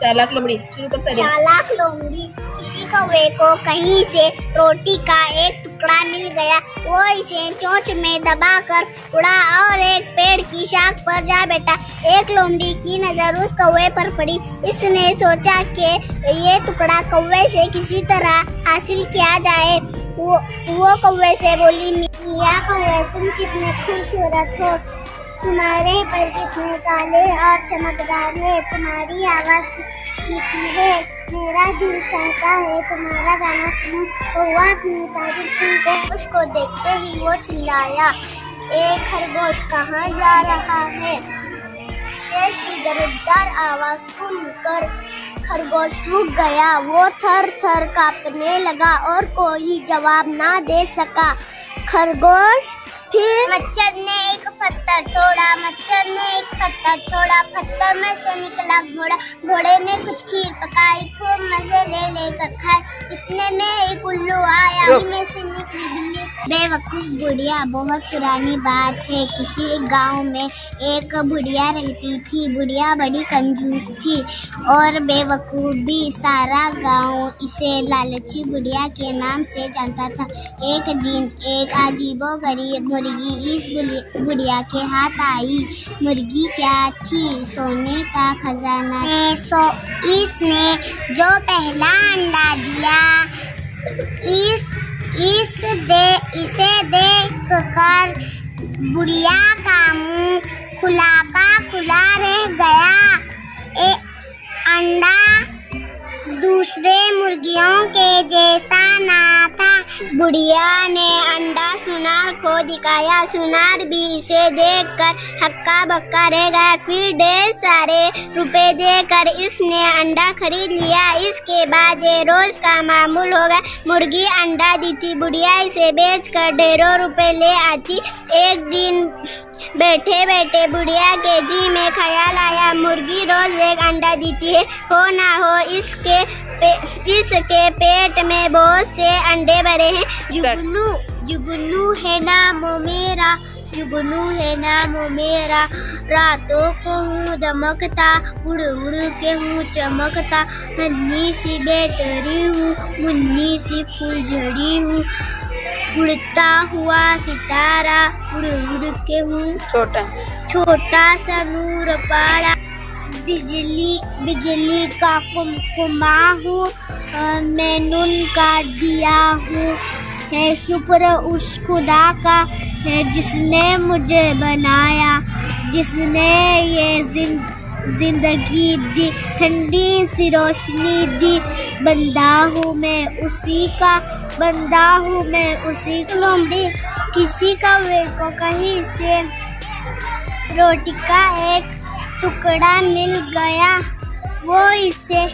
चालाक लोमड़ी शुरू कर सकते। चालाक लोमड़ी, किसी कौवे को कहीं से रोटी का एक टुकड़ा मिल गया। वो इसे चोंच में दबाकर उड़ा और एक पेड़ की शाख पर जा बैठा। एक लोमड़ी की नजर उस कौवे पर पड़ी। इसने सोचा कि ये टुकड़ा कौवे से किसी तरह हासिल किया जाए। वो कौवे से बोली, मियां कौवे, तुम कितने खूबसूरत हो, तुम्हारे पर कितने काले और चमकदार है, तुम्हारी आवाज मीठी है, मेरा दिल चाहता है तुम्हारा गाना सुनूं। कौवा अपनी तारीफ सुनकर उसको देखते ही वो चिल्लाया, एक खरगोश कहाँ जा रहा है? शेर की गरजदार आवाज सुनकर खरगोश रुक गया। वो थर थर कांपने लगा और कोई जवाब ना दे सका। खरगोश फिर मच्छर ने एक पत्थर छोड़ा, मच्छर ने एक पत्थर छोड़ा, पत्थर में से निकला घोड़ा, घोड़े ने कुछ खीर पकाई, खूब मजे ले लेकर खाए। इतने में एक उल्लू आया, में से निकली बिल्ली। बेवकूफ बुढ़िया। बहुत पुरानी बात है, किसी गांव में एक बुढ़िया रहती थी। बुढ़िया बड़ी कंजूस थी और बेवकूफ भी। सारा गांव इसे लालची बुढ़िया के नाम से जानता था। एक दिन एक अजीबोगरीब मुर्गी इस बुढ़िया के हाथ आई। मुर्गी क्या थी? सोने का खजाना। इसने जो पहला अंडा दिया, इसे देखकर बुढ़िया का मुंह खुला का खुला रह गया। अंडा दूसरे मुर्गियों के जैसा ना था। बुढ़िया ने अंडा सुनार को दिखाया। सुनार भी इसे देखकर हक्का बक्का रह गया। फिर ढेर सारे रुपए देकर इसने अंडा खरीद लिया। इसके बाद ये रोज का मामूल हो गया। मुर्गी अंडा देती, बुढ़िया इसे बेचकर ढेरों रुपए ले आती। एक दिन बैठे बैठे बुढ़िया के जी में ख्याल आया, मुर्गी रोज एक अंडा देती है, हो ना हो इसके पेट में बहुत से अंडे भरे हैं। जुगनू जुगनू है नामो मेरा, जुगनू है नामो मेरा, रातों को हूँ दमकता, उड़ उड़ के हूँ चमकता, नन्ही सी बैटरी हूँ, मुन्नी सी फुलझड़ी हूँ, उड़ता हुआ सितारा, उड़ उड़ के हूँ छोटा सा नूर पारा, बिजली का कुमकुमा हूँ, मैं नून का दिया हूँ। है शुक्र उस खुदा का है जिसने मुझे बनाया, जिसने ये जिंदगी दी, ठंडी सी रोशनी दी। बंदा हूँ मैं उसी का, बंदा हूँ मैं उसी का। लोमड़ी, किसी कौवे को कहीं से रोटी का एक टुकड़ा मिल गया। वो इसे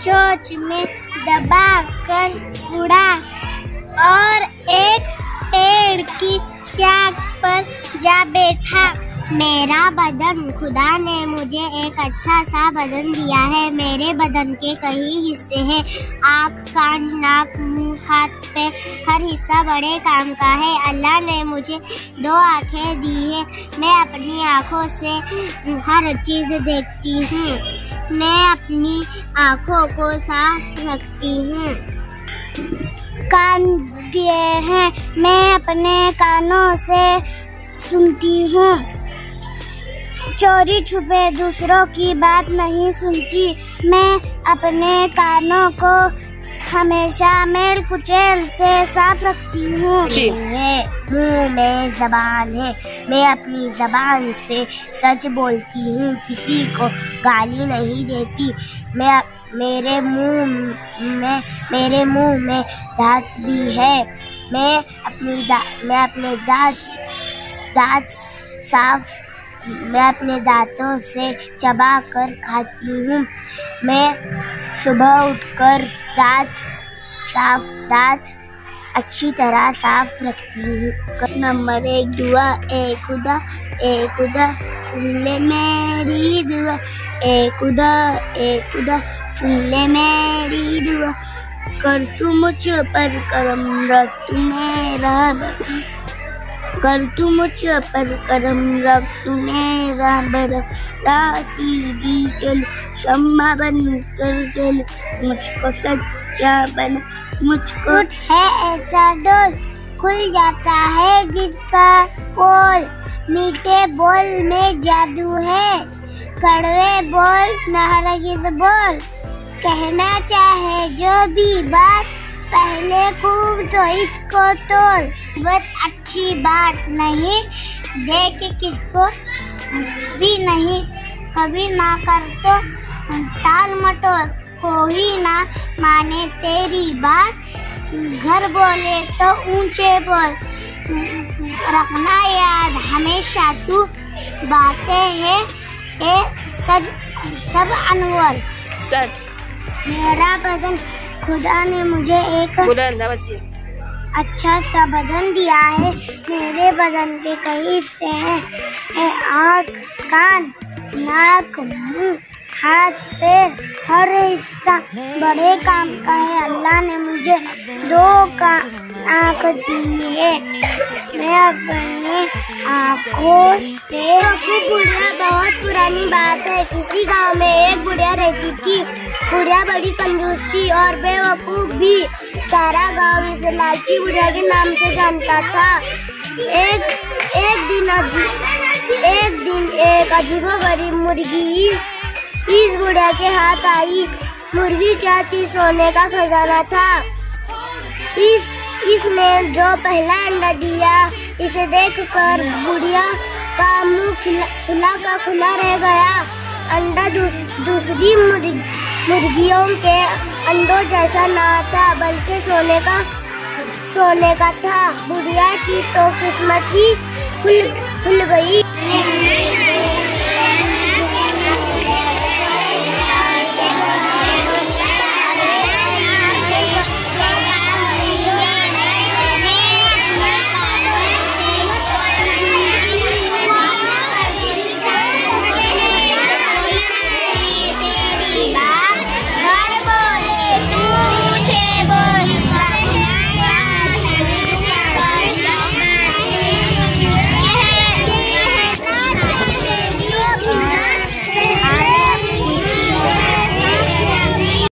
चोंच में दबा कर उड़ा और एक पेड़ की शाख पर जा बैठा। मेरा बदन, खुदा ने मुझे एक अच्छा सा बदन दिया है। मेरे बदन के कई हिस्से हैं, आँख, कान, नाक, मुंह, हाथ, पैर, हर हिस्सा बड़े काम का है। अल्लाह ने मुझे 2 आँखें दी है, मैं अपनी आँखों से हर चीज देखती हूँ। मैं अपनी आँखों को साफ रखती हूँ। कान दिए हैं, मैं अपने कानों से सुनती हूँ। चोरी छुपे दूसरों की बात नहीं सुनती। मैं अपने कानों को हमेशा मेल कुचेल से साफ रखती हूँ। मुँह में जबान है, मैं अपनी जबान से सच बोलती हूँ, किसी को गाली नहीं देती। मेरे मुंह में दांत भी है, मैं अपने दांतों से चबा कर खाती हूँ। मैं सुबह उठकर दांत अच्छी तरह साफ रखती हूँ। नंबर 1 दुआ, ए खुदा सुन ले मेरी दुआ, ए खुदा सुन ले मेरी दुआ, कर तू मुझ पर करम, रख तू मेरा कर तू मुझ पर करम, रख तूने बरफ राशि दी, चल शम्मा बन कर चल, मुझको सच्चा बन, मुझको है ऐसा डोल, खुल जाता है जिसका पोल, मीठे बोल में जादू है, कड़वे बोल न हरगिज़ बोल, कहना चाहे जो भी बात पहले खूब तो इसको तोल, बहुत अच्छी बात नहीं देख किसको भी नहीं, कभी ना कर तो टाल मटोल, कोई ना माने तेरी बात, घर बोले तो ऊंचे बोल, रखना याद हमेशा तू बातें हैं सब अनमोल। मेरा बदन खुदा ने मुझे एक अच्छा सा बदन दिया है, मेरे बदन के कई हिस्से हैं, आँख, कान, नाक, मुंह, हाथ, पैर, हर हिस्सा बड़े काम का है। अल्लाह ने मुझे 2 आँख दी है, मैं अपने आँखों से। बुढ़िया बहुत पुरानी बात है। किसी गांव में एक बुढ़िया रहती थी। बुढ़िया बड़ी कंजूस थी और बेवकूफ भी। सारा गांव इसे लालची बुढ़िया के नाम से जानता था। एक दिन एक अजीबोगरीब मुर्गी इस बुढ़िया के हाथ आई। मुर्गी क्या थी? सोने का खजाना था। इसने जो पहला अंडा दिया, इसे देखकर बुढ़िया का मुंह खुला रह गया। अंडा दूसरी मुर्गियों के अंडों जैसा ना था, बल्कि सोने का था। बुढ़िया की तो किस्मत ही खुल गई।